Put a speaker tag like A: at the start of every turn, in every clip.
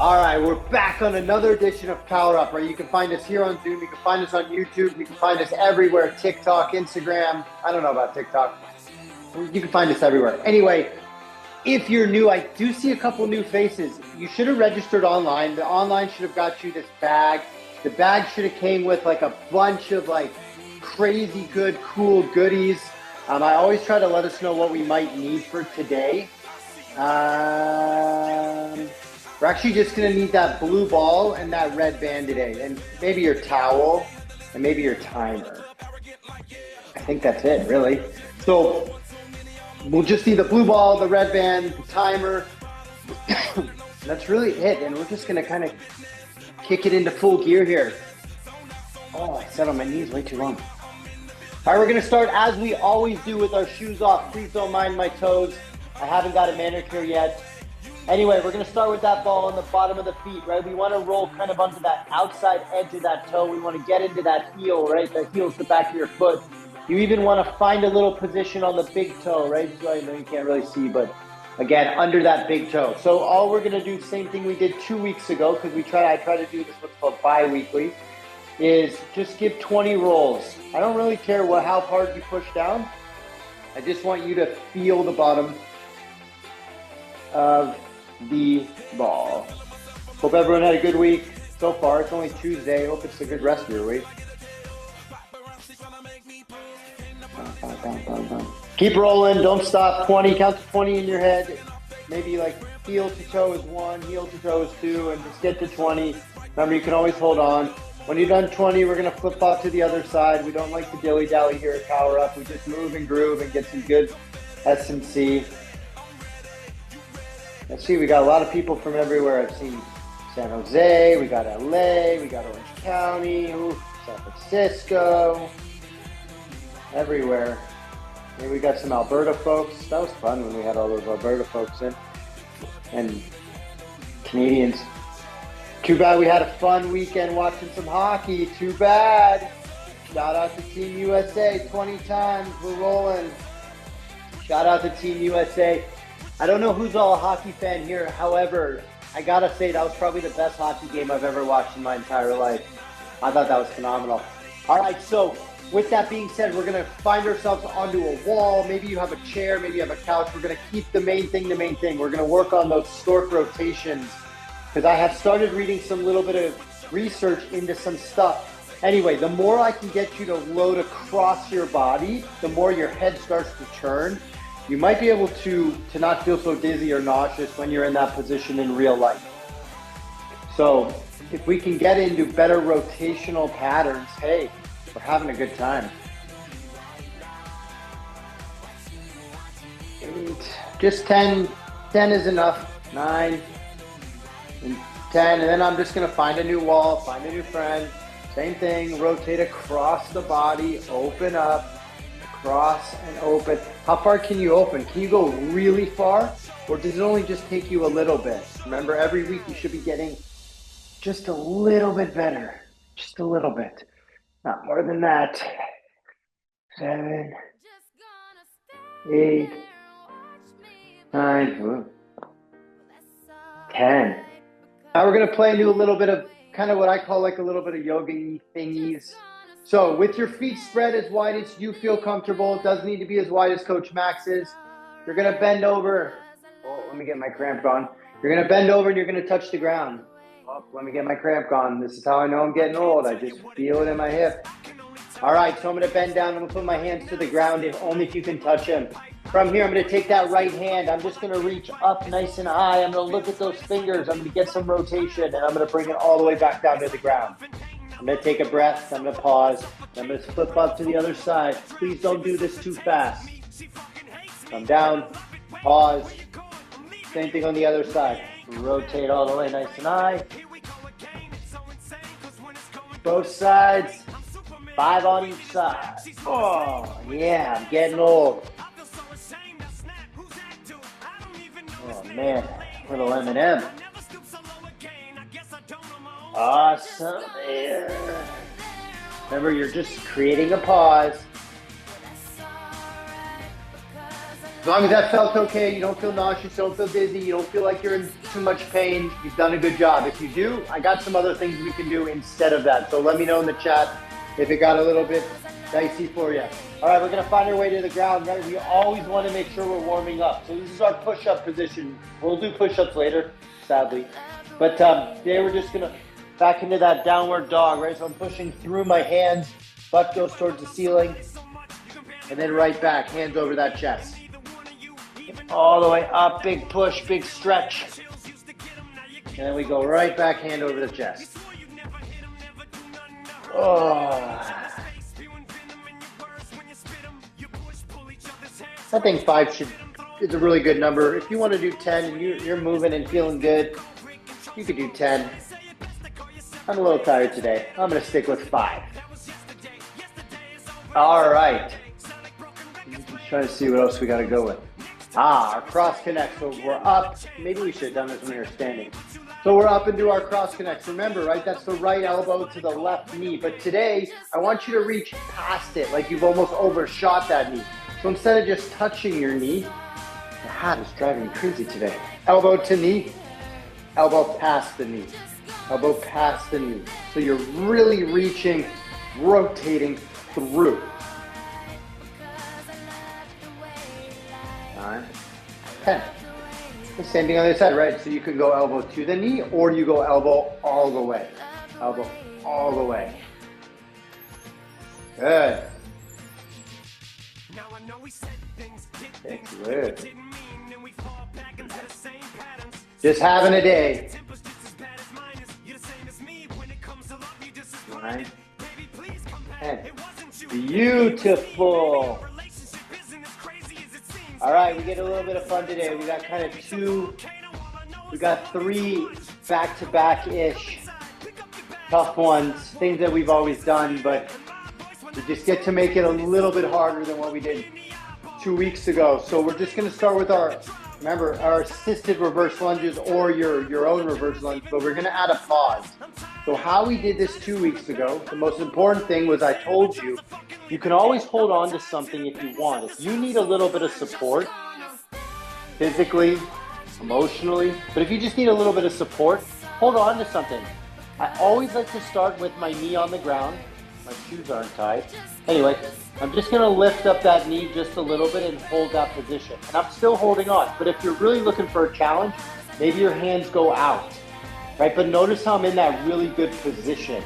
A: All right, we're back on another edition of Power Up, right? You can find us here on Zoom. You can find us on YouTube. You can find us everywhere, TikTok, Instagram. I don't know about TikTok. You can find us everywhere. Anyway, if you're new, I do see a couple new faces. You should have registered online. The online should have got you this bag. The bag should have came with like a bunch of like crazy good, cool goodies. I always try to let us know what we might need for today. We're actually just going to need that blue ball and that red band today, and maybe your towel and maybe your timer. I think that's it, really. So we'll just need the blue ball, the red band, the timer. That's really it, and we're just going to kind of kick it into full gear here. Oh, I sat on my knees way too long. All right, we're going to start as we always do with our shoes off. Please don't mind my toes. I haven't got a manicure yet. Anyway, we're going to start with that ball on the bottom of the feet, right? We want to roll kind of onto that outside edge of that toe. We want to get into that heel, right? The heel's the back of your foot. You even want to find a little position on the big toe, right? So I know you can't really see, but again, under that big toe. So all we're going to do, same thing we did 2 weeks ago, because I try to do this what's called bi-weekly, is just give 20 rolls. I don't really care how hard you push down. I just want you to feel the bottom of the ball. Hope everyone had a good week so far. It's only Tuesday. Hope it's a good rest of your week. Keep rolling. Don't stop. 20. Count to 20 in your head. Maybe like heel to toe is 1, heel to toe is 2, and just get to 20. Remember, you can always hold on. When you're done 20, we're going to flip off to the other side. We don't like to dilly-dally here at Power Up. We just move and groove and get some good S&C. Let's see, we got a lot of people from everywhere. I've seen San Jose, we got LA, we got Orange County, San Francisco, everywhere. Maybe we got some Alberta folks. That was fun when we had all those Alberta folks in. And Canadians. Too bad we had a fun weekend watching some hockey. Too bad. Shout out to Team USA 20 times. We're rolling. Shout out to Team USA. I don't know who's all a hockey fan here. However, I gotta say that was probably the best hockey game I've ever watched in my entire life. I thought that was phenomenal. All right, so with that being said, we're gonna find ourselves onto a wall. Maybe you have a chair, maybe you have a couch. We're gonna keep the main thing. We're gonna work on those Stork rotations because I have started reading some little bit of research into some stuff. Anyway, the more I can get you to load across your body, the more your head starts to turn. You might be able to not feel so dizzy or nauseous when you're in that position in real life. So if we can get into better rotational patterns, hey, we're having a good time. 8, just 10 is enough, 9, and 10, and then I'm just gonna find a new wall, find a new friend, same thing, rotate across the body, open up, cross and open. How far can you open? Can you go really far, or does it only just take you a little bit? Remember, every week you should be getting just a little bit better. Just a little bit. Not more than that. 7, 8, 9, 10. Now we're going to play into a little bit of kind of what I call like a little bit of yoga thingies. So with your feet spread as wide as you feel comfortable, it doesn't need to be as wide as Coach Max's. You're going to bend over. Oh, let me get my cramp gone. You're going to bend over and you're going to touch the ground. Oh, let me get my cramp gone. This is how I know I'm getting old. I just feel it in my hip. All right, so I'm going to bend down. I'm going to put my hands to the ground, only if you can touch them. From here, I'm going to take that right hand. I'm just going to reach up nice and high. I'm going to look at those fingers. I'm going to get some rotation, and I'm going to bring it all the way back down to the ground. I'm going to take a breath. I'm going to pause. I'm going to flip up to the other side. Please don't do this too fast. Come down, pause. Same thing on the other side. Rotate all the way nice and high. Both sides. 5 on each side. Oh, yeah, I'm getting old. Oh, man, little M&M. Awesome. Yeah. Remember, you're just creating a pause. As long as that felt okay, you don't feel nauseous, don't feel dizzy, you don't feel like you're in too much pain, you've done a good job. If you do, I got some other things we can do instead of that. So let me know in the chat if it got a little bit dicey for you. All right, we're gonna find our way to the ground, right? We always wanna make sure we're warming up. So this is our push-up position. We'll do push-ups later, sadly. But today we're just gonna back into that downward dog, right? So I'm pushing through my hands, butt goes towards the ceiling, and then right back, hands over that chest. All the way up, big push, big stretch. And then we go right back, hand over the chest. Oh. I think 5 is a really good number. If you want to do 10 and you're moving and feeling good, you could do 10. I'm a little tired today. I'm going to stick with 5. All right. Just trying to see what else we got to go with. Our cross connect. So we're up. Maybe we should have done this when we were standing. So we're up and do our cross connects. Remember, right? That's the right elbow to the left knee. But today, I want you to reach past it, like you've almost overshot that knee. So instead of just touching your knee, the hat is driving me crazy today. Elbow to knee, elbow past the knee, elbow past the knee. So you're really reaching, rotating through. 9, 10. The same thing on the other side, right? So you can go elbow to the knee or you go elbow all the way. Elbow all the way. Good. Excellent. Just having a day. 9, 10. Beautiful. All right, we get a little bit of fun today. We got kind of 3 back-to-back-ish tough ones, things that we've always done, but we just get to make it a little bit harder than what we did 2 weeks ago. So we're just gonna start with our assisted reverse lunges or your own reverse lunge, but we're gonna add a pause. So how we did this 2 weeks ago, the most important thing was I told you, you can always hold on to something if you want. If you need a little bit of support, physically, emotionally, but if you just need a little bit of support, hold on to something. I always like to start with my knee on the ground. My shoes aren't tied. Anyway, I'm just gonna lift up that knee just a little bit and hold that position. And I'm still holding on, but if you're really looking for a challenge, maybe your hands go out, right? But notice how I'm in that really good position.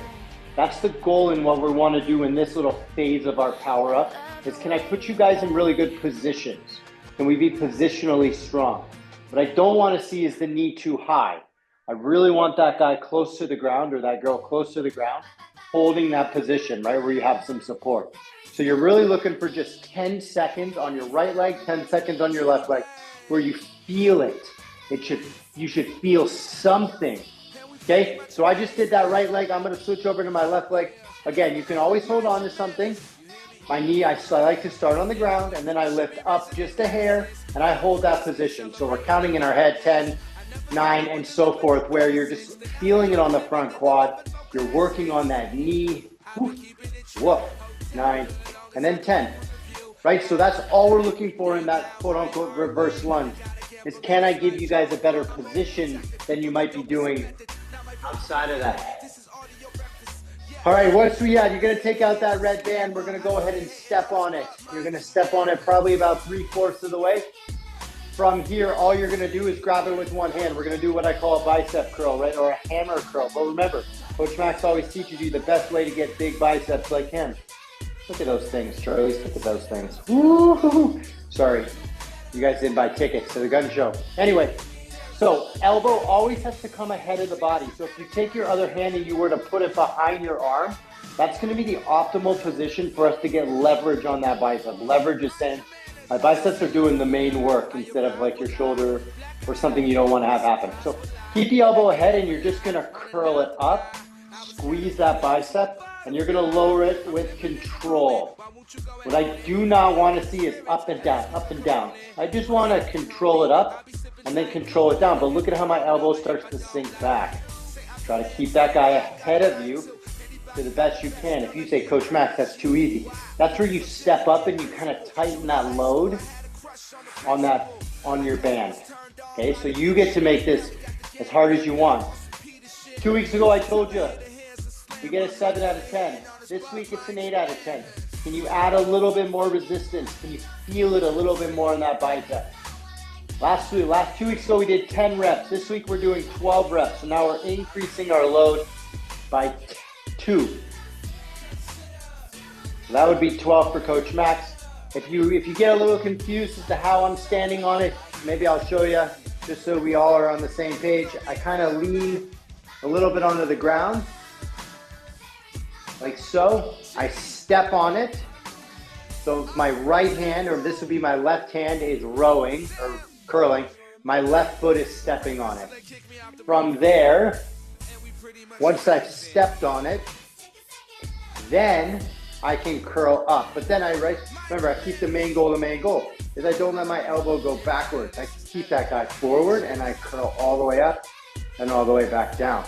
A: That's the goal in what we wanna do in this little phase of our power up, is can I put you guys in really good positions? Can we be positionally strong? What I don't wanna see is the knee too high. I really want that guy close to the ground or that girl close to the ground, holding that position, right, where you have some support. So you're really looking for just 10 seconds on your right leg, 10 seconds on your left leg, where you feel it. You should feel something, okay? So I just did that right leg. I'm gonna switch over to my left leg. Again, you can always hold on to something. My knee, I like to start on the ground, and then I lift up just a hair, and I hold that position. So we're counting in our head, 10, 9, and so forth, where you're just feeling it on the front quad. You're working on that knee, whoop, 9, and then 10, right? So that's all we're looking for in that quote unquote reverse lunge, is can I give you guys a better position than you might be doing outside of that? All right, what's we at? You're gonna take out that red band. We're gonna go ahead and step on it. You're gonna step on it probably about 3/4 of the way. From here, all you're gonna do is grab it with one hand. We're gonna do what I call a bicep curl, right? Or a hammer curl. But remember, Coach Max always teaches you the best way to get big biceps like him. Look at those things, Charlie. Look at those things. Woo-hoo-hoo. Sorry, you guys didn't buy tickets to the gun show. Anyway, so elbow always has to come ahead of the body. So if you take your other hand and you were to put it behind your arm, that's gonna be the optimal position for us to get leverage on that bicep. Leverage is saying, my biceps are doing the main work instead of like your shoulder or something you don't want to have happen. So keep the elbow ahead and you're just going to curl it up, squeeze that bicep, and you're going to lower it with control. What I do not want to see is up and down, up and down. I just want to control it up and then control it down. But look at how my elbow starts to sink back. Try to keep that guy ahead of you to the best you can. If you say, Coach Max, that's too easy. That's where you step up and you kind of tighten that load on your band. Okay, so you get to make this as hard as you want. 2 weeks ago, I told you we get a 7 out of 10. This week, it's an 8 out of 10. Can you add a little bit more resistance? Can you feel it a little bit more in that bicep? Last 2 weeks ago, we did 10 reps. This week, we're doing 12 reps. So now we're increasing our load by 2. So that would be 12 for Coach Max. If you get a little confused as to how I'm standing on it, maybe I'll show you just so we all are on the same page. I kind of lean a little bit onto the ground, like so. I step on it. So my right hand, or this would be my left hand, is rowing or curling. My left foot is stepping on it. From there, once I've stepped on it, then I can curl up. But then remember, I keep the main goal, is I don't let my elbow go backwards. I keep that guy forward and I curl all the way up and all the way back down.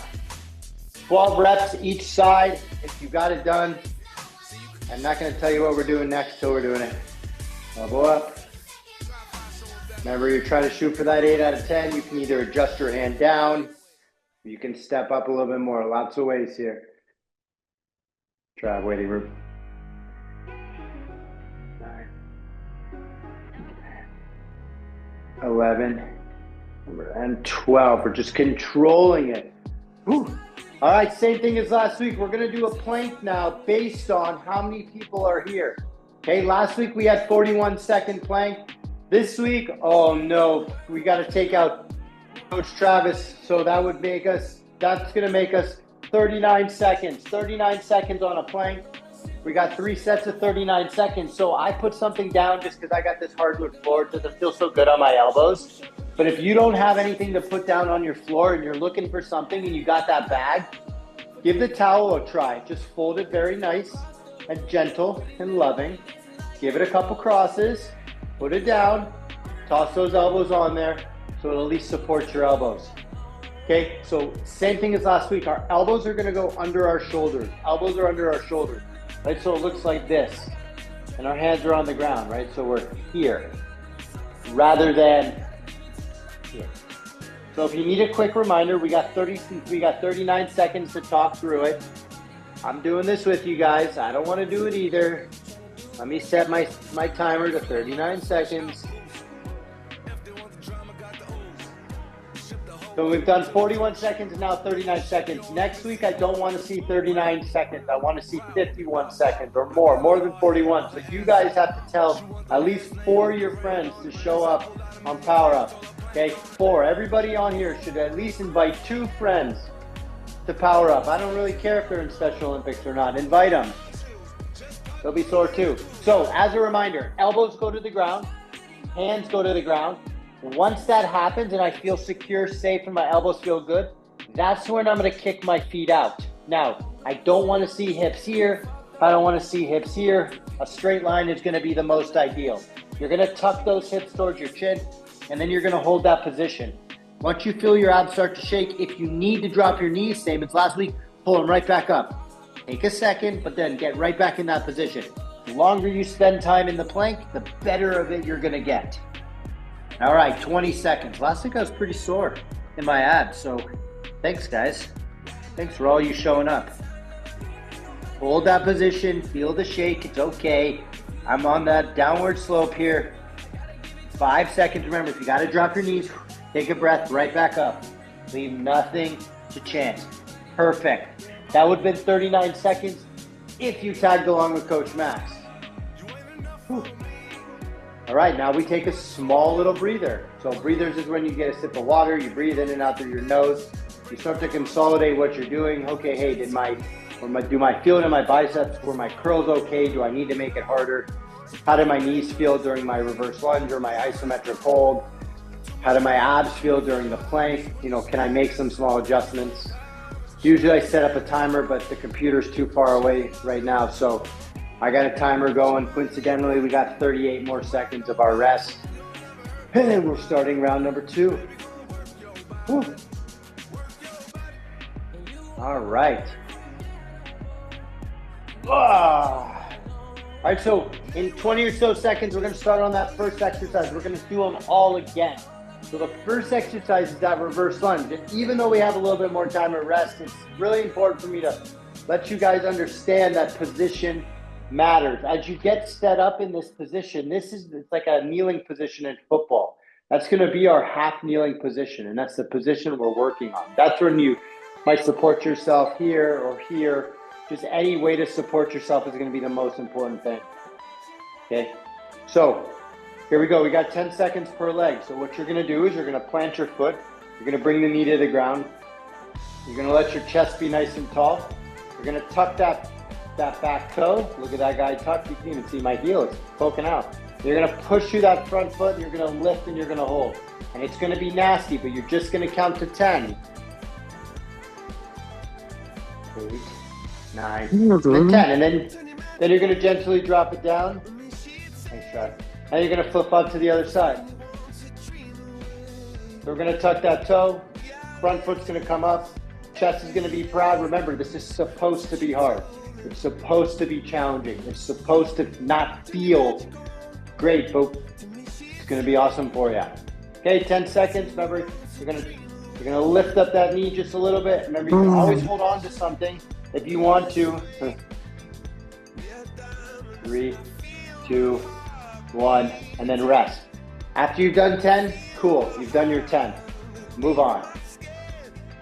A: 12 reps each side. If you got it done, I'm not going to tell you what we're doing next till we're doing it. Elbow up. Remember, you're trying to shoot for that 8 out of 10. You can either adjust your hand down, or you can step up a little bit more. Lots of ways here. Try waiting room. 11, and 12. We're just controlling it. Whew. All right, same thing as last week. We're going to do a plank now based on how many people are here. Okay, last week we had 41-second plank. This week, oh no, we got to take out Coach Travis. So that's going to make us 39 seconds. 39 seconds on a plank. We got 3 sets of 39 seconds. So I put something down just because I got this hardwood floor. It doesn't feel so good on my elbows. But if you don't have anything to put down on your floor and you're looking for something and you got that bag, give the towel a try. Just fold it very nice and gentle and loving. Give it a couple crosses. Put it down. Toss those elbows on there so it'll at least support your elbows. Okay, so same thing as last week. Our elbows are going to go under our shoulders. Elbows are under our shoulders. Right, so it looks like this, and our hands are on the ground, right? So we're here, rather than here. So if you need a quick reminder, we got 39 seconds to talk through it. I'm doing this with you guys. I don't want to do it either. Let me set my timer to 39 seconds. So we've done 41 seconds and now 39 seconds. Next week, I don't want to see 39 seconds. I want to see 51 seconds or more than 41. So you guys have to tell at least 4 of your friends to show up on Power Up. Okay, 4. Everybody on here should at least invite 2 friends to Power Up. I don't really care if they're in Special Olympics or not. Invite them. They'll be sore too. So as a reminder, elbows go to the ground, hands go to the ground. Once that happens and I feel secure, safe, and my elbows feel good, that's when I'm going to kick my feet out. Now, I don't want to see hips here. I don't want to see hips here. A straight line is going to be the most ideal. You're going to tuck those hips towards your chin, and then you're going to hold that position. Once you feel your abs start to shake, if you need to drop your knees, same as last week, pull them right back up. Take a second, but then get right back in that position. The longer you spend time in the plank, the better of it you're going to get. All right, 20 seconds. Last week I was pretty sore in my abs, so thanks, guys. Thanks for all you showing up. Hold that position, feel the shake, it's okay. I'm on that downward slope here. 5 seconds, remember, if you gotta drop your knees, take a breath, right back up. Leave nothing to chance. Perfect. That would have been 39 seconds if you tagged along with Coach Max. Whew. All right, now we take a small little breather. So breathers is when you get a sip of water, you breathe in and out through your nose. You start to consolidate what you're doing. Okay, hey, do my feel it in my biceps? Were my curls okay? Do I need to make it harder? How do my knees feel during my reverse lunge or my isometric hold? How do my abs feel during the plank? You know, can I make some small adjustments? Usually I set up a timer, but the computer's too far away right now, so I got a timer going. Coincidentally, we got 38 more seconds of our rest. And we're starting round number 2. Whew. All right. All right, so in 20 or so seconds, we're gonna start on that first exercise. We're gonna do them all again. So the first exercise is that reverse lunge. And even though we have a little bit more time at rest, it's really important for me to let you guys understand that position matters. As you get set up in this position, it's like a kneeling position in football. That's gonna be our half kneeling position, and that's the position we're working on. That's when you might support yourself here or here. Just any way to support yourself is going to be the most important thing. Okay, so here we go. We got 10 seconds per leg. So what you're going to do is you're going to plant your foot. You're going to bring the knee to the ground. You're going to let your chest be nice and tall. You're going to tuck that back toe. Look at that guy tuck. You can even see my heel. It's poking out. You're going to push through that front foot. And you're going to lift and you're going to hold. And it's going to be nasty, but you're just going to count to 10. 8, 9, 10, and then you're going to gently drop it down. Nice try. And you're going to flip up to the other side. So we're going to tuck that toe. Front foot's going to come up. Chest is going to be proud. Remember, this is supposed to be hard. It's supposed to be challenging. It's supposed to not feel great, but it's going to be awesome for you. Okay, 10 seconds. Remember, you're going to lift up that knee just a little bit. Remember, you can always hold on to something if you want to. 3, 2, 1, and then rest. After you've done 10, cool, you've done your 10. Move on.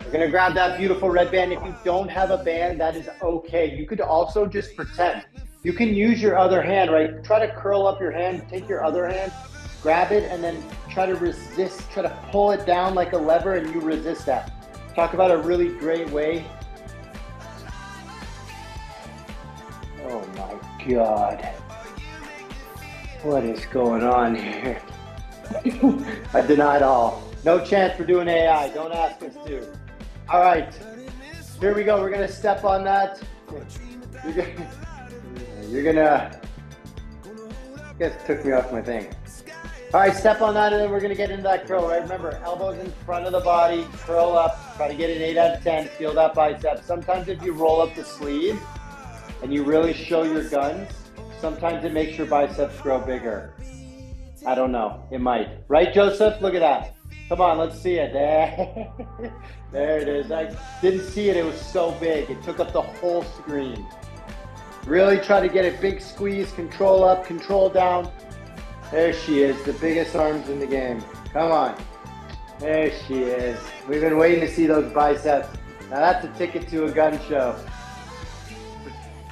A: We're gonna grab that beautiful red band. If you don't have a band, that is okay. You could also just pretend. You can use your other hand, right? Try to curl up your hand, take your other hand, grab it, and then try to resist, try to pull it down like a lever, and you resist that. Talk about a really great way. Oh my God. What is going on here? I deny it all. No chance for doing AI. Don't ask us to. All right. Here we go. We're going to step on that. You're going to... I guess it took me off my thing. All right, step on that, and then we're going to get into that curl, right? Remember, elbows in front of the body, curl up, try to get an 8 out of 10, feel that bicep. Sometimes if you roll up the sleeve and you really show your guns, sometimes it makes your biceps grow bigger. I don't know, it might. Right, Joseph? Look at that. Come on, let's see it. There, there it is. I didn't see it, it was so big. It took up the whole screen. Really try to get a big squeeze, control up, control down. There she is, the biggest arms in the game. Come on. There she is. We've been waiting to see those biceps. Now that's a ticket to a gun show.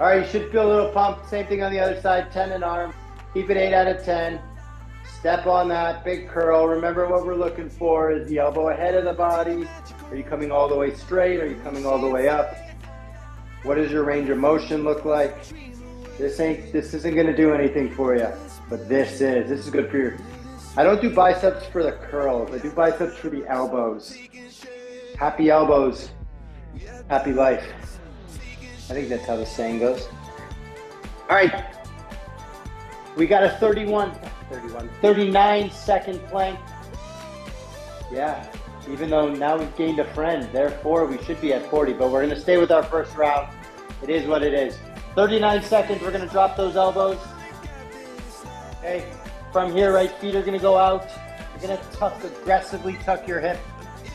A: All right, you should feel a little pump. Same thing on the other side, 10 an arm. Keep it 8 out of 10. Step on that, big curl. Remember what we're looking for is the elbow ahead of the body. Are you coming all the way straight? Are you coming all the way up? What does your range of motion look like? This isn't gonna do anything for you, but this is good for your, I don't do biceps for the curls. I do biceps for the elbows. Happy elbows, happy life. I think that's how the saying goes. All right, we got a 39 second plank. Yeah, even though now we've gained a friend, therefore we should be at 40, but we're gonna stay with our first round. It is what it is. 39 seconds, we're gonna drop those elbows. Okay, from here, right feet are gonna go out. You're gonna aggressively tuck your hip,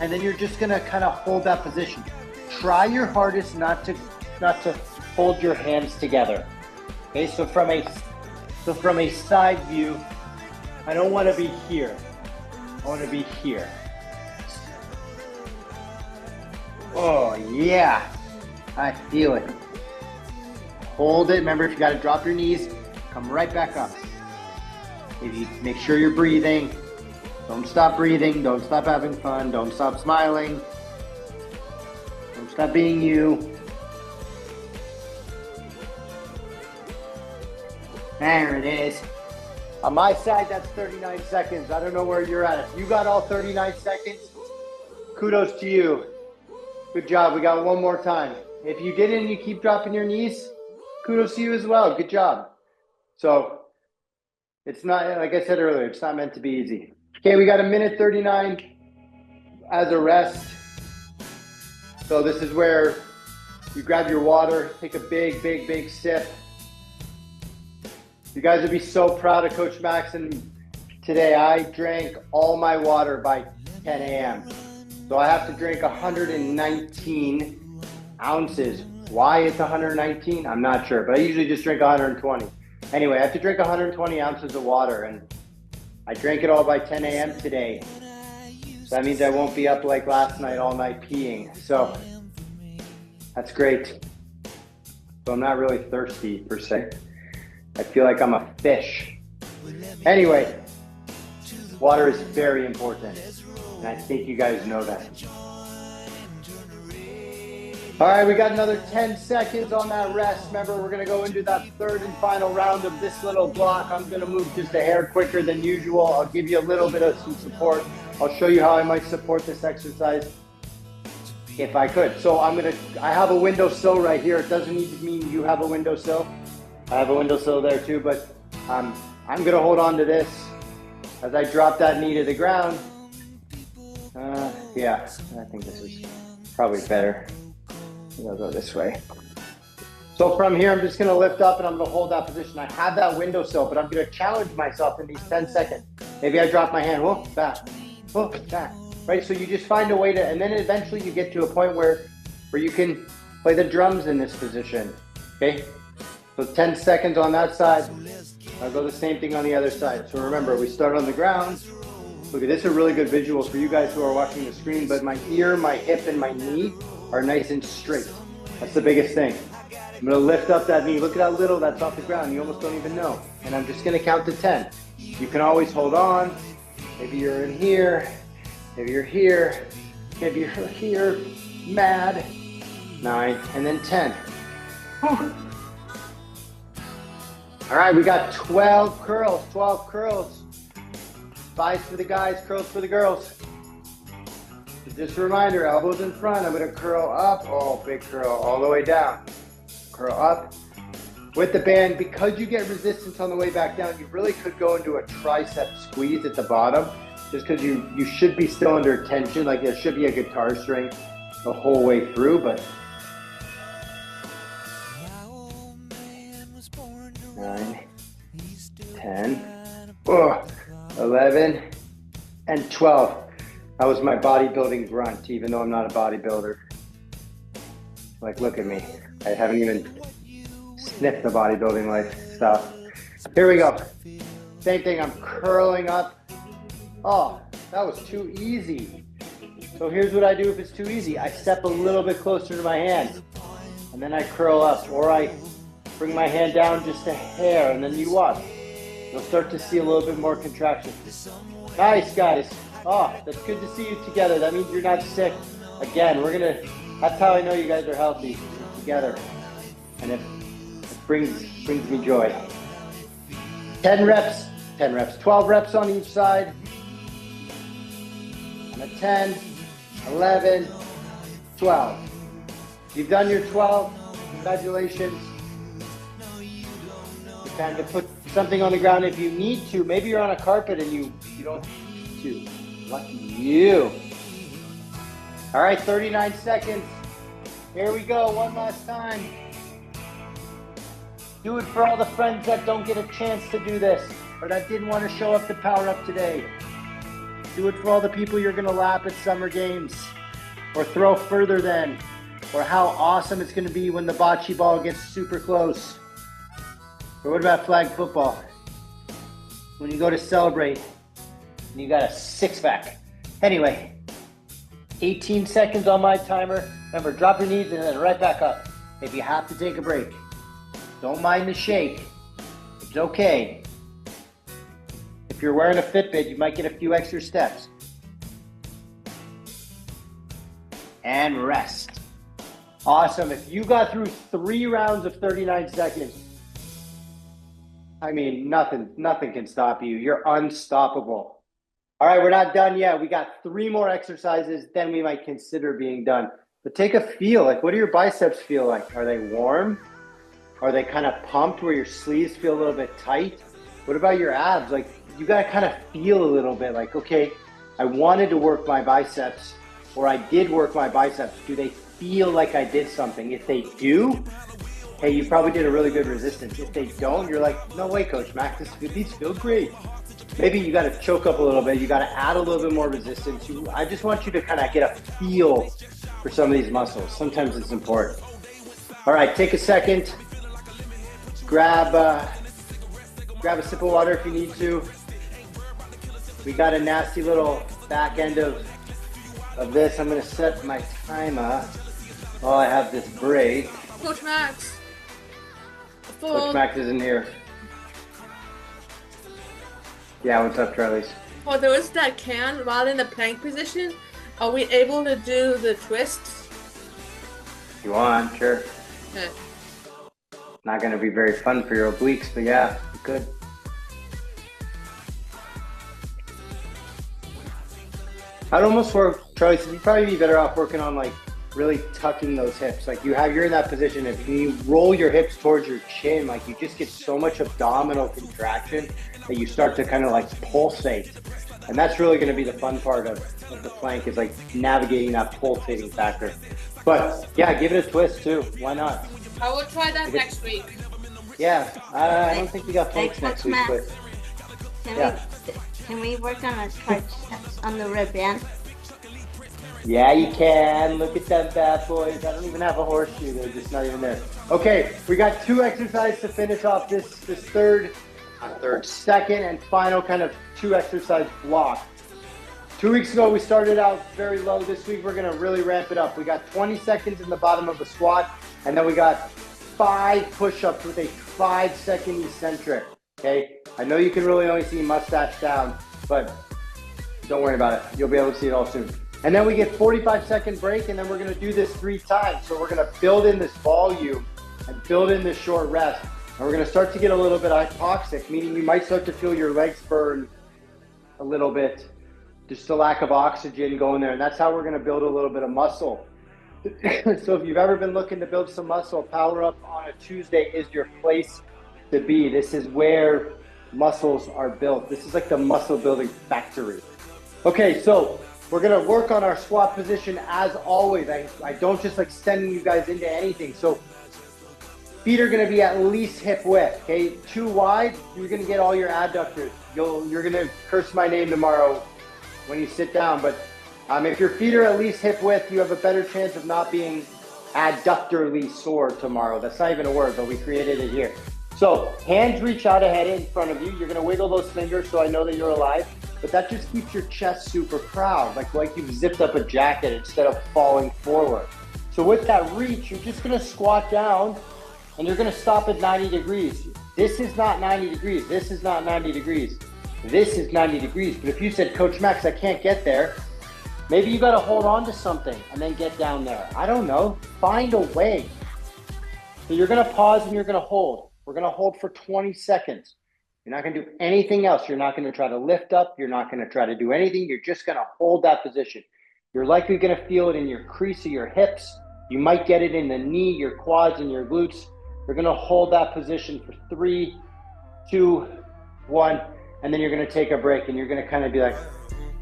A: and then you're just gonna kind of hold that position. Try your hardest not to hold your hands together. Okay, so from a side view, I don't want to be here. I want to be here. Oh yeah, I feel it. Hold it. Remember, if you got to drop your knees, come right back up. If you make sure you're breathing, don't stop breathing, don't stop having fun, don't stop smiling, don't stop being you. There it is. On my side, that's 39 seconds. I don't know where you're at. If you got all 39 seconds, kudos to you. Good job. We got one more time. If you didn't and you keep dropping your knees, kudos to you as well. Good job. So it's not, like I said earlier, it's not meant to be easy. Okay, we got a minute 39 as a rest. So this is where you grab your water, take a big sip. You guys would be so proud of Coach Max. And today I drank all my water by 10 a.m. So I have to drink 119 ounces. Why it's 119? I'm not sure, but I usually just drink 120. Anyway, I have to drink 120 ounces of water, and I drank it all by 10 a.m. today. So that means I won't be up like last night all night peeing. So that's great. So I'm not really thirsty per se. I feel like I'm a fish. Anyway, water is very important, and I think you guys know that. All right, we got another 10 seconds on that rest. Remember, we're gonna go into that third and final round of this little block. I'm gonna move just a hair quicker than usual. I'll give you a little bit of some support. I'll show you how I might support this exercise if I could. So I have a windowsill right here. It doesn't need to mean you have a windowsill. I have a windowsill there too, but I'm gonna hold on to this as I drop that knee to the ground. Yeah, I think this is probably better. I'll go this way. So from here, I'm just gonna lift up and I'm gonna hold that position. I have that windowsill, but I'm gonna challenge myself in these 10 seconds. Maybe I drop my hand, whoop, back, right? So you just find a way to, and then eventually you get to a point where you can play the drums in this position, okay? So 10 seconds on that side. I'll go the same thing on the other side. So remember, we start on the ground. Look, this is really good visuals for you guys who are watching the screen, but my ear, my hip, and my knee are nice and straight. That's the biggest thing. I'm gonna lift up that knee. Look at how little that's off the ground. You almost don't even know. And I'm just gonna count to 10. You can always hold on. Maybe you're in here. Maybe you're here. Maybe you're here. Mad. 9, and then 10. Whew. All right, we got 12 curls, 12 curls. Biceps for the guys, curls for the girls. Just a reminder, elbows in front. I'm gonna curl up, oh, big curl, all the way down. Curl up. With the band, because you get resistance on the way back down, you really could go into a tricep squeeze at the bottom, just because you should be still under tension, like there should be a guitar string the whole way through, but 9, 10, 11, and 12. That was my bodybuilding grunt, even though I'm not a bodybuilder. Like, look at me. I haven't even sniffed the bodybuilding life stuff. Here we go. Same thing, I'm curling up. Oh, that was too easy. So here's what I do if it's too easy. I step a little bit closer to my hand, and then I curl up, or I bring my hand down just a hair, and then you watch. You'll start to see a little bit more contraction. Nice, guys. Oh, that's good to see you together. That means you're not sick. Again, that's how I know you guys are healthy, together. And it brings me joy. 10 reps, 12 reps on each side. And a 10, 11, 12. You've done your 12, congratulations. It's time to put something on the ground if you need to. Maybe you're on a carpet and you don't need to. Lucky you. All right, 39 seconds. Here we go, one last time. Do it for all the friends that don't get a chance to do this, or that didn't want to show up to Power Up today. Do it for all the people you're gonna lap at summer games, or throw further than, or how awesome it's gonna be when the bocce ball gets super close. Or what about flag football? When you go to celebrate, and you got a six-pack. Anyway, 18 seconds on my timer. Remember, drop your knees and then right back up. If you have to take a break, don't mind the shake. It's okay. If you're wearing a Fitbit, you might get a few extra steps. And rest. Awesome. If you got through 3 rounds of 39 seconds, I mean, nothing can stop you. You're unstoppable. All right, we're not done yet. We got 3 more exercises, then we might consider being done. But take a feel, like what do your biceps feel like? Are they warm? Are they kind of pumped where your sleeves feel a little bit tight? What about your abs? Like you gotta kind of feel a little bit like, okay, I wanted to work my biceps, or I did work my biceps. Do they feel like I did something? If they do, hey, you probably did a really good resistance. If they don't, you're like, no way, Coach Mac, these feel great. Maybe you got to choke up a little bit. You got to add a little bit more resistance. I just want you to kind of get a feel for some of these muscles. Sometimes it's important. All right, take a second. Grab a sip of water if you need to. We got a nasty little back end of this. I'm going to set my timer while I have this break.
B: Coach Max.
A: Coach Max isn't here. Yeah, what's up, Charlies?
B: For those that can, while in the plank position, are we able to do the twists?
A: If you want, sure.
B: Okay.
A: Not going to be very fun for your obliques, but yeah, you could. I'd almost work, Charlie, so you'd probably be better off working on like really tucking those hips. Like you're in that position. If you roll your hips towards your chin, like you just get so much abdominal contraction that you start to kind of like pulsate. And that's really going to be the fun part of the plank, is like navigating that pulsating factor. But yeah, give it a twist too. Why not?
B: I will try that next week.
A: Yeah, I don't think we got planks next week, but
C: can we work on a triceps on the rib band?
A: Yeah, you can. Look at them bad boys. I don't even have a horseshoe. They're just not even there. Okay, we got 2 exercises to finish off this second and final kind of 2 exercise block. 2 weeks ago, we started out very low. This week, we're going to really ramp it up. We got 20 seconds in the bottom of the squat, and then we got 5 push-ups with a 5-second eccentric. Okay, I know you can really only see mustache down, but don't worry about it. You'll be able to see it all soon. And then we get 45-second break, and then we're going to do this 3 times. So we're going to build in this volume and build in this short rest. And we're going to start to get a little bit hypoxic, meaning you might start to feel your legs burn a little bit. Just a lack of oxygen going there. And that's how we're going to build a little bit of muscle. So if you've ever been looking to build some muscle, Power Up on a Tuesday is your place to be. This is where muscles are built. This is like the muscle building factory. Okay, so we're gonna work on our squat position as always. I don't just like sending you guys into anything. So feet are gonna be at least hip width, okay? Too wide, you're gonna get all your adductors. You're gonna curse my name tomorrow when you sit down, but if your feet are at least hip width, you have a better chance of not being adductorly sore tomorrow. That's not even a word, but we created it here. So hands reach out ahead in front of you. You're gonna wiggle those fingers so I know that you're alive, but that just keeps your chest super proud, like you've zipped up a jacket instead of falling forward. So with that reach, you're just gonna squat down and you're gonna stop at 90 degrees. This is not 90 degrees. This is not 90 degrees. This is 90 degrees. But if you said, Coach Max, I can't get there, maybe you gotta hold on to something and then get down there. I don't know, find a way. So you're gonna pause and you're gonna hold. We're gonna hold for 20 seconds. You're not gonna do anything else. You're not gonna try to lift up. You're not gonna try to do anything. You're just gonna hold that position. You're likely gonna feel it in your crease of your hips. You might get it in the knee, your quads, and your glutes. You're gonna hold that position for 3, 2, 1, and then you're gonna take a break and you're gonna kind of be like,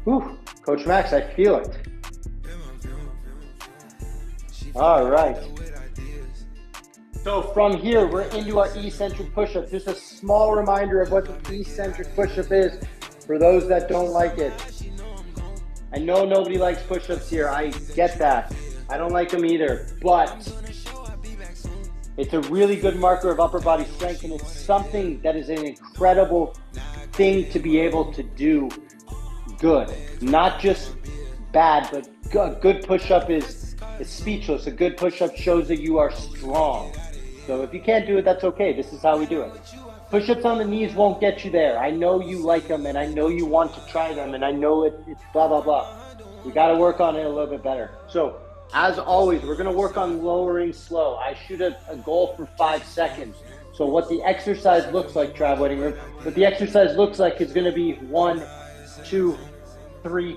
A: whew, Coach Max, I feel it. All right. So from here, we're into our eccentric push-ups. Just a small reminder of what the eccentric push-up is for those that don't like it. I know nobody likes push-ups here. I get that. I don't like them either, but it's a really good marker of upper body strength, and it's something that is an incredible thing to be able to do good. Not just bad, but a good push-up is speechless. A good push-up shows that you are strong. So if you can't do it, that's okay. This is how we do it. Push-ups on the knees won't get you there. I know you like them, and I know you want to try them, and I know it's blah, blah, blah. We got to work on it a little bit better. So as always, we're going to work on lowering slow. I shoot a goal for 5 seconds. So what the exercise looks like, Trav Waiting Room, what the exercise looks like is going to be 1, 2, 3,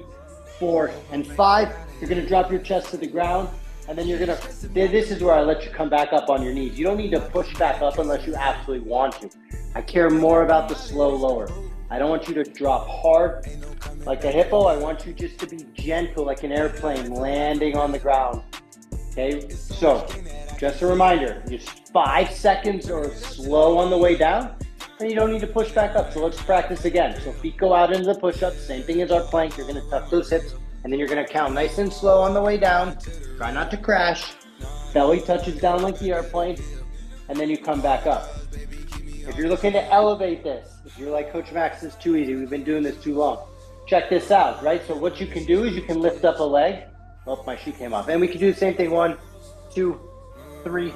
A: 4, and 5. You're going to drop your chest to the ground. And then you're gonna, this is where I let you come back up on your knees. You don't need to push back up unless you absolutely want to. I care more about the slow lower. I don't want you to drop hard like a hippo. I want you just to be gentle like an airplane landing on the ground. Okay, so Just a reminder, just 5 seconds or slow on the way down, and you don't need to push back up. So let's practice again. So feet go out into the push-ups, same thing as our plank. You're gonna tuck those hips, and then you're gonna count nice and slow on the way down. Try not to crash. Belly touches down like the airplane, and then you come back up. If you're looking to elevate this, if you're like, Coach Max, this is too easy, we've been doing this too long, check this out, right? So what you can do is you can lift up a leg. Oh, my shoe came off. And we can do the same thing, 1, 2, 3,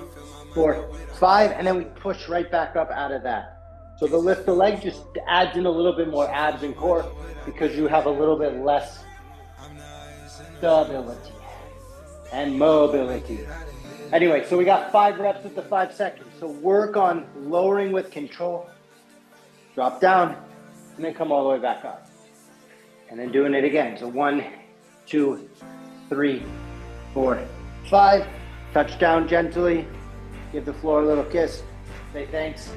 A: 4, 5, and then we push right back up out of that. So the lift the leg just adds in a little bit more abs and core because you have a little bit less stability and mobility. Anyway, so we got 5 reps with the 5 seconds. So work on lowering with control, drop down, and then come all the way back up. And then doing it again. So 1, 2, 3, 4, 5. Touch down gently, give the floor a little kiss, say thanks,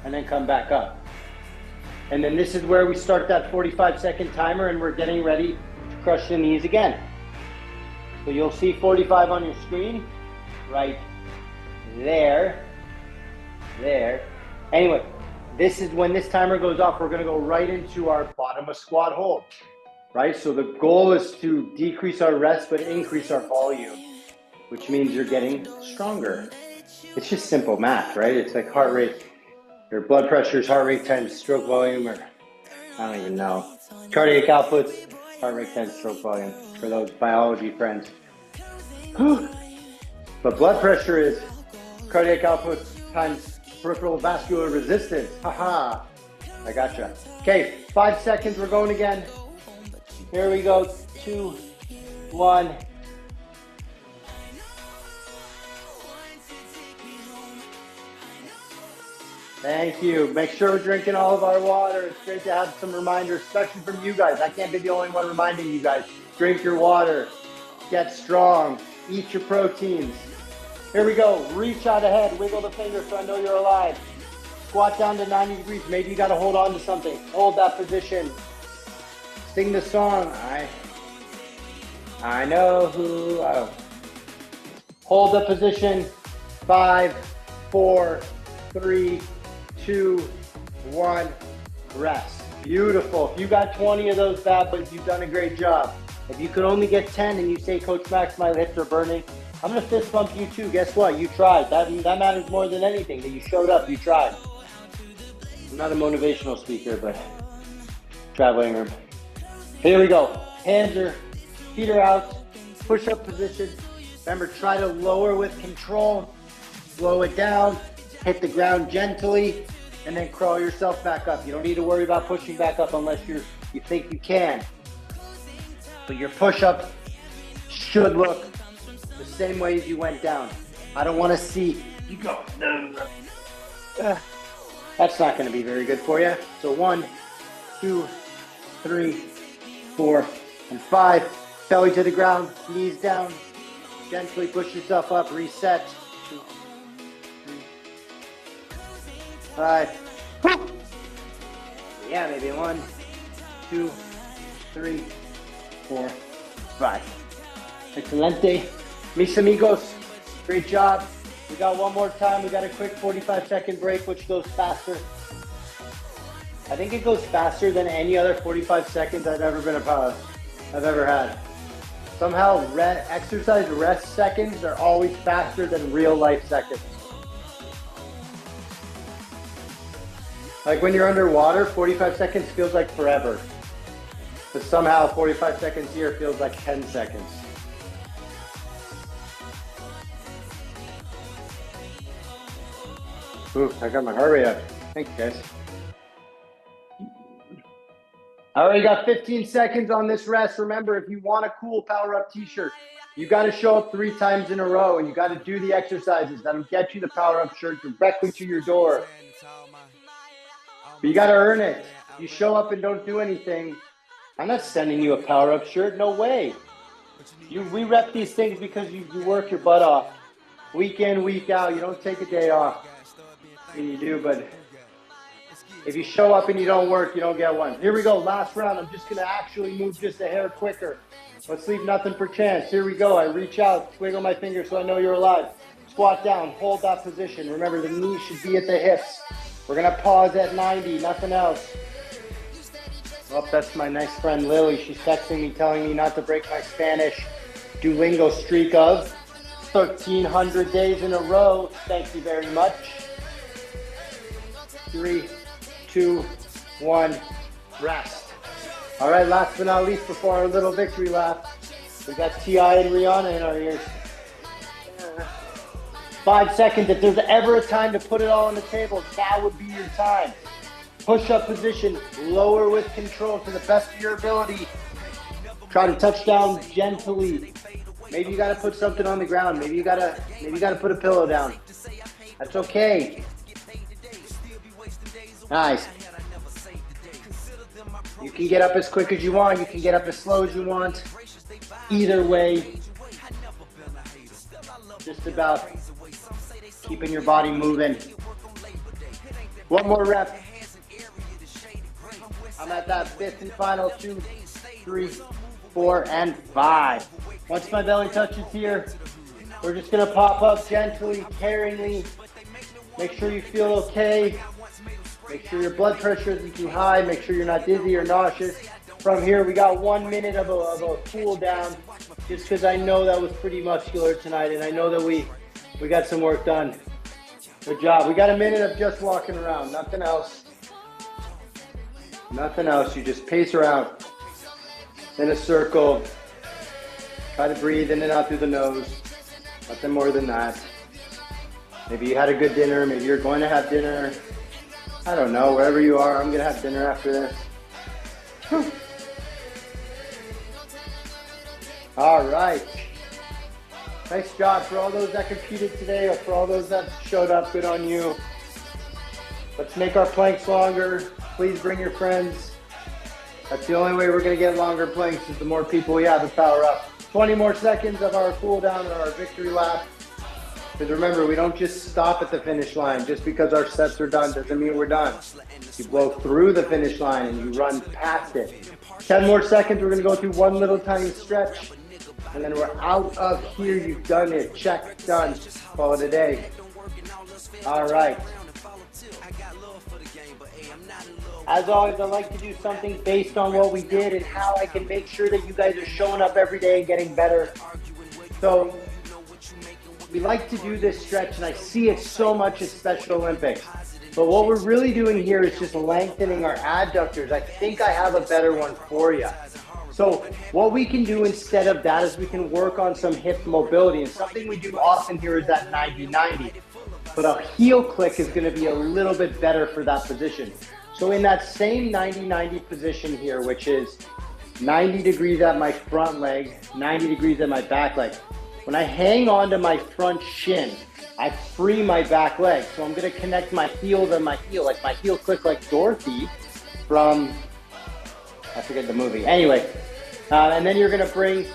A: and then come back up. And then this is where we start that 45-second timer, and we're getting ready to crush the knees again. So you'll see 45 on your screen, right there. Anyway, this is when this timer goes off, we're gonna go right into our bottom of squat hold, right? So the goal is to decrease our rest, but increase our volume, which means you're getting stronger. It's just simple math, right? It's like heart rate, your blood pressure is heart rate times stroke volume, or I don't even know. Cardiac outputs, heart rate times stroke volume for those biology friends. But blood pressure is cardiac outputs times peripheral vascular resistance. Haha, I gotcha. Okay, 5 seconds, we're going again. Here we go, 2, 1. Thank you. Make sure we're drinking all of our water. It's great to have some reminders, especially from you guys. I can't be the only one reminding you guys. Drink your water. Get strong. Eat your proteins. Here we go. Reach out ahead. Wiggle the finger so I know you're alive. Squat down to 90 degrees. Maybe you got to hold on to something. Hold that position. Sing the song. I know who. Hold the position. 5, 4, 3, 2, 1, rest. Beautiful. If you got 20 of those bad boys, you've done a great job. If you could only get 10 and you say, Coach Max, my hips are burning, I'm gonna fist bump you too. Guess what? You tried. That matters more than anything, that you showed up, you tried. I'm not a motivational speaker, but traveling room. Here we go. Feet are out, push-up position. Remember, try to lower with control, slow it down, hit the ground gently, and then crawl yourself back up. You don't need to worry about pushing back up unless you think you can. But your push-up should look the same way as you went down. I don't want to see you go. That's not going to be very good for you. So 1, 2, 3, 4, and 5. Belly to the ground, knees down. Gently push yourself up, reset. 2, 3, 5. Yeah, maybe 1, 2, 3, 4, 5. Excelente. Mis amigos, great job. We got one more time. We got a quick 45-second break, which goes faster. I think it goes faster than any other 45 seconds I've ever had. Somehow exercise rest seconds are always faster than real life seconds. Like when you're underwater, 45 seconds feels like forever. But somehow 45 seconds here feels like 10 seconds. Ooh, I got my heart rate up. Thanks, guys. I already got 15 seconds on this rest. Remember, if you want a cool Power Up t-shirt, you got to show up 3 times in a row and you got to do the exercises that'll get you the Power Up shirt directly to your door. But you got to earn it. You show up and don't do anything, I'm not sending you a Power Up shirt. No way. We rep these things because you work your butt off. Week in, week out. You don't take a day off. I mean, you do, but if you show up and you don't work, you don't get one. Here we go, last round. I'm just going to actually move just a hair quicker. Let's leave nothing for chance. Here we go. I reach out, wiggle my finger so I know you're alive. squat down, hold that position. Remember, the knees should be at the hips. We're gonna pause at 90, nothing else. Oh, that's my nice friend Lily. She's texting me, telling me not to break my Spanish Duolingo streak of 1,300 days in a row. Thank you very much. 3, 2, 1, rest. All right, last but not least, before our little victory lap, we got T.I. and Rihanna in our ears. 5 seconds. If there's ever a time to put it all on the table, now would be your time. Push-up position, lower with control to the best of your ability. Try to touch down gently. Maybe you gotta put something on the ground. Maybe you gotta put a pillow down. That's okay. Nice. You can get up as quick as you want. You can get up as slow as you want. Either way, just about keeping your body moving. One more rep. I'm at that 5th and final. 2, 3, 4, and 5. Once my belly touches here, we're just gonna pop up gently, caringly. Make sure you feel okay. Make sure your blood pressure isn't too high. Make sure you're not dizzy or nauseous. From here, we got 1 minute of a cool down, just because I know that was pretty muscular tonight, and I know that we got some work done. Good job. We got a minute of just walking around, nothing else. Nothing else. You just pace around in a circle. Try to breathe in and out through the nose. Nothing more than that. Maybe you had a good dinner. Maybe you're going to have dinner. I don't know. Wherever you are, I'm going to have dinner after this. Whew. All right. Nice job for all those that competed today, or for all those that showed up. Good on you. Let's make our planks longer. Please bring your friends. That's the only way we're going to get longer planks, is the more people we have to power up. 20 more seconds of our cool down or our victory lap. Because remember, we don't just stop at the finish line. Just because our sets are done doesn't mean we're done. You blow through the finish line and you run past it. 10 more seconds. We're going to go through one little tiny stretch. And then we're out of here. You've done it. Check. Done. Call it a day. All right. As always, I like to do something based on what we did and how I can make sure that you guys are showing up every day and getting better. So we like to do this stretch, and I see it so much at Special Olympics. But what we're really doing here is just lengthening our adductors. I think I have a better one for you. So what we can do instead of that is we can work on some hip mobility. And something we do often here is that 90-90. But a heel click is going to be a little bit better for that position. So in that same 90-90 position here, which is 90 degrees at my front leg, 90 degrees at my back leg. When I hang on to my front shin, I free my back leg. So I'm going to connect my heel to my heel, like my heel click like Dorothy from, I forget the movie. Anyway, and then you're going to bring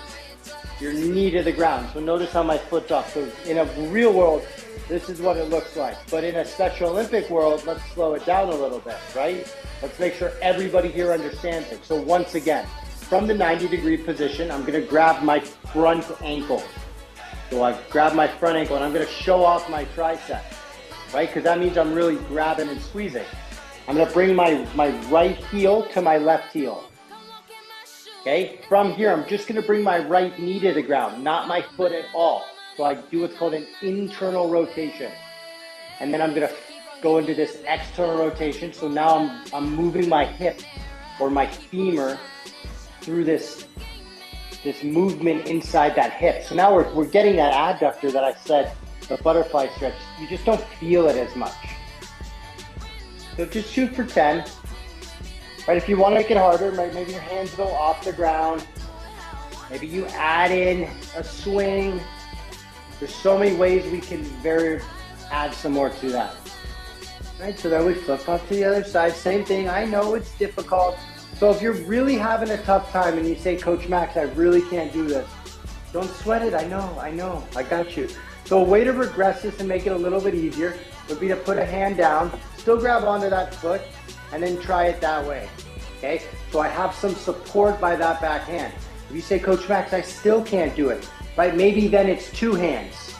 A: your knee to the ground. So notice how my foot's off. So in a real world, this is what it looks like. But in a Special Olympic world, let's slow it down a little bit, right? Let's make sure everybody here understands it. So once again, from the 90-degree position, I'm going to grab my front ankle. So I grab my front ankle and I'm going to show off my tricep, right? Because that means I'm really grabbing and squeezing. I'm going to bring my right heel to my left heel. Okay? From here, I'm just going to bring my right knee to the ground, not my foot at all. So I do what's called an internal rotation. And then I'm going to go into this external rotation. So now I'm moving my hip or my femur through this movement inside that hip. So now we're getting that adductor that I said, the butterfly stretch. You just don't feel it as much. So just shoot for 10. Right, if you want to make it harder, maybe your hands go off the ground. Maybe you add in a swing. There's so many ways we can add some more to that. Right, so then we flip up to the other side. Same thing. I know it's difficult. So if you're really having a tough time and you say, Coach Max, I really can't do this, don't sweat it. I know, I got you. So a way to regress this and make it a little bit easier would be to put a hand down, still grab onto that foot, and then try it that way, okay? So I have some support by that back hand. If you say, Coach Max, I still can't do it, right? Maybe then it's two hands.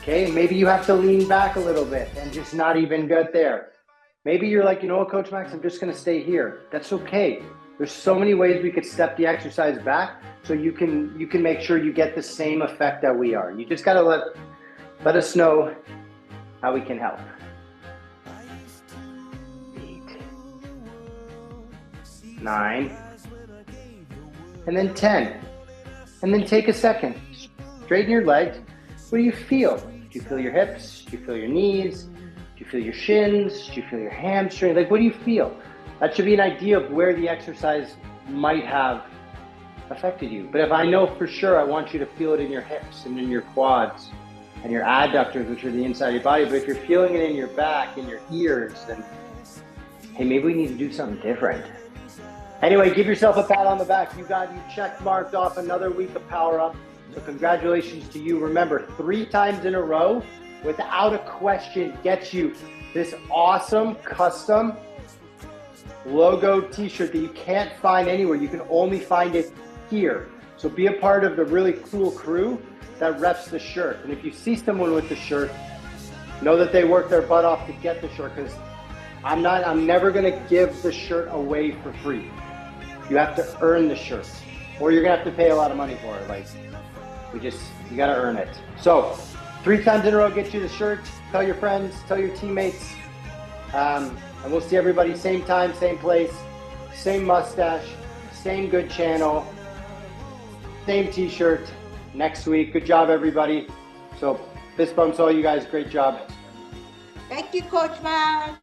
A: Okay, maybe you have to lean back a little bit and just not even get there. Maybe you're like, you know what, Coach Max, I'm just gonna stay here. That's okay. There's so many ways we could step the exercise back so you can make sure you get the same effect that we are. You just gotta let us know how we can help. 8, 9, and then 10. And then take a second. Straighten your legs. What do you feel? Do you feel your hips? Do you feel your knees? Do you feel your shins? Do you feel your hamstring? Like, what do you feel? That should be an idea of where the exercise might have affected you. But if I know for sure, I want you to feel it in your hips and in your quads and your adductors, which are the inside of your body. But if you're feeling it in your back, in your ears, then hey, maybe we need to do something different. Anyway, give yourself a pat on the back. You check marked off another week of Power Up. So congratulations to you. Remember, 3 times in a row, without a question, gets you this awesome custom logo t-shirt that you can't find anywhere. You can only find it here. So be a part of the really cool crew that reps the shirt. And if you see someone with the shirt, know that they worked their butt off to get the shirt, because I'm never gonna give the shirt away for free. You have to earn the shirt, or you're gonna have to pay a lot of money for it. Like, you gotta earn it. So 3 times in a row, get you the shirt. Tell your friends, tell your teammates. And we'll see everybody same time, same place, same mustache, same good channel, same t-shirt next week. Good job, everybody. So fist bumps all you guys. Great job.
C: Thank you, Coach Max.